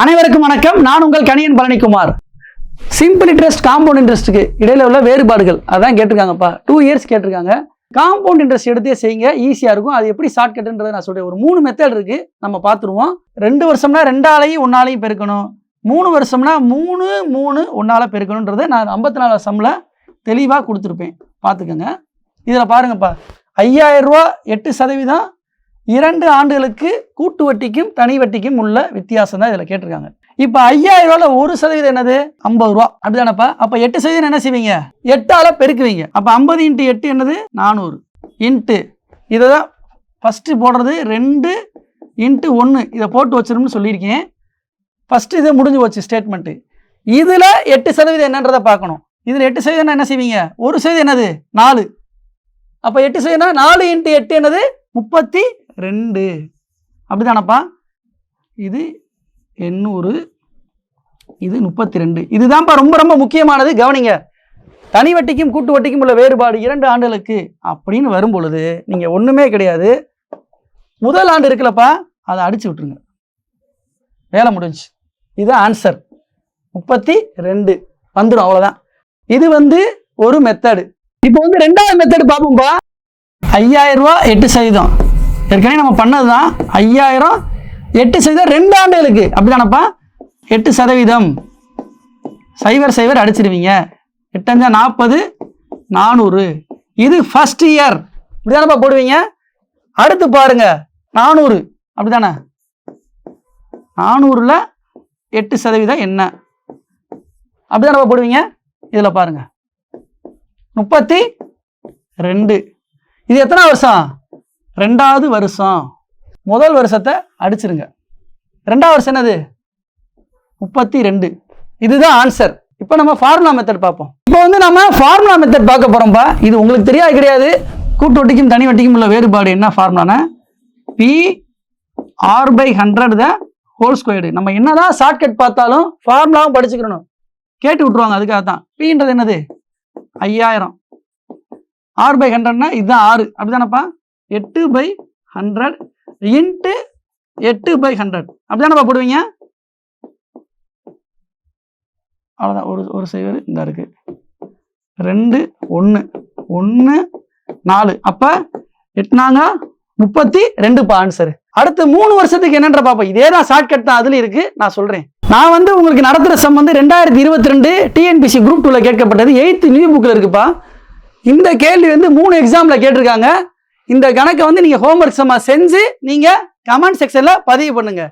அனைவருக்கும் வணக்கம். நான் உங்கள் Kaniyan Palanikumar. Simple interest compound இன்ட்ரெஸ்ட்டுக்கு இடையில உள்ள வேறுபாடுகள் அதான் கேட்டிருக்காங்கப்பா. 2 இயர்ஸ் கேட்டிருக்காங்க. காம்பவுண்ட் இன்ட்ரெஸ்ட் எடுத்தே செய்யுங்க, ஈஸியாக இருக்கும். அது எப்படி ஷார்ட்கட்டுன்றதை நான் சொல்கிறேன். ஒரு 3 மெத்தட் இருக்குது, நம்ம பார்த்துருவோம். 2 வருஷம்னா 2ஆலையும் 1ஆலையும் பெருக்கணும். 3 வருஷம்னா 3 1ஆல் பெருக்கணுன்றதை நான் 54 சம்மில் தெளிவாக கொடுத்துருப்பேன், பார்த்துக்கோங்க. இதில் பாருங்கப்பா, 5000 ரூபா 8%, 2 ஆண்டுகளுக்கு கூட்டு வட்டிக்கும் தனி வட்டிக்கும் உள்ள வித்தியாசம் தான் இதில் கேட்டிருக்காங்க. இப்போ 5000 ரூபாயில் 1% என்னது 50 ரூபா, அப்படிதானப்பா? அப்போ 8% என்ன செய்வீங்க, 8ஆல் பெருக்குவீங்க. அப்போ 50 × 8 என்னது 400 இன்ட்டு இதை தான் ஃபஸ்ட்டு போடுறது 2 × 1 இதை போட்டு வச்சிரும்னு சொல்லியிருக்கேன். ஃபஸ்ட்டு இதை முடிஞ்சு போச்சு ஸ்டேட்மெண்ட்டு. இதில் 8% என்னன்றதை பார்க்கணும். இதில் 8% என்ன செய்வீங்க, 1% என்னது 4. அப்போ 8% 4 × 8 என்னது 32, அப்படிதானப்பா? இது 800, இது 32. இதுதான்ப்பா ரொம்ப ரொம்ப முக்கியமானது, கவனிங்க. தனி வட்டிக்கும் கூட்டு வட்டிக்கும் உள்ள வேறுபாடு 2 ஆண்டுகளுக்கு அப்படின்னு வரும் பொழுது நீங்கள் ஒன்றுமே கிடையாது, முதல் ஆண்டு இருக்குல்லப்பா அதை அடிச்சு விட்டுருங்க, வேலை முடிஞ்சு. இதுதான் ஆன்சர், 32 வந்துடும், அவ்வளோதான். இது ஒரு மெத்தடு. இப்போ 2வது மெத்தடு பார்ப்போம்ப்பா. 5000 ரூபா 8%, ஏற்கனவே நம்ம பண்ணது தான். 5000 8% 2 ஆண்டுகளுக்கு, அப்படிதானப்பா? 8%, 0 அடிச்சிருவீங்க. 8 × 40, 400. இது ஃபர்ஸ்ட் இயர், இப்படிதானப்பா போடுவீங்க. அடுத்து பாருங்க 400, அப்படிதானே? 400ல் 8% என்ன, அப்படிதானப்பா போடுவீங்க. இதில் பாருங்க 32. இது எத்தனை வருஷம், 2வது வருஷம். முதல் வருஷத்தை அடிச்சிருங்க, 2வது வருஷம் என்னது 32. இதுதான் ஆன்சர். இப்போ நம்ம ஃபார்முலா மெத்தட் பார்ப்போம். இப்போ நம்ம ஃபார்முலா மெத்தட் பார்க்க போகிறோம்ப்பா. இது உங்களுக்கு தெரியாது கிடையாது. கூட்டு வட்டிக்கும் தனி வட்டிக்கும் உள்ள வேறுபாடு என்ன ஃபார்முலானா, P/100² நம்ம என்னதான் ஷார்ட்கட் பார்த்தாலும் ஃபார்முலாவும் படிச்சுக்கணும், கேட்டு விட்டுருவாங்க. அதுக்காக தான். Pன்றது என்னது 5000, R/100னா இதுதான் 6, அப்படிதானப்பா? 8/100 இன்ட்டு 8/100, அப்படிதானப்பா போடுவீங்க. அவ்வளோதான். ஒரு 0 இந்த இருக்கு, 2 1 1 4, அப்போ 8 32 ஆன்சர். அடுத்து 3 வருஷத்துக்கு என்னன்ற பாப்பா. இதே தான் ஷார்ட்கட் தான், அதுல இருக்கு, நான் சொல்றேன். நான் உங்களுக்கு நடத்துற சம் 2022 டிஎன்பிசி குரூப் 2ல கேட்கப்பட்டது, 8th நியூ புக்ல இருக்குப்பா. இந்த கேள்வி 3 எக்ஸாம்ல கேட்டிருக்காங்க. இந்த கணக்கை நீங்க ஹோம்ஒர்க் சம்மா செஞ்சு நீங்க கமெண்ட் செக்ஷன்ல பதிவு பண்ணுங்க.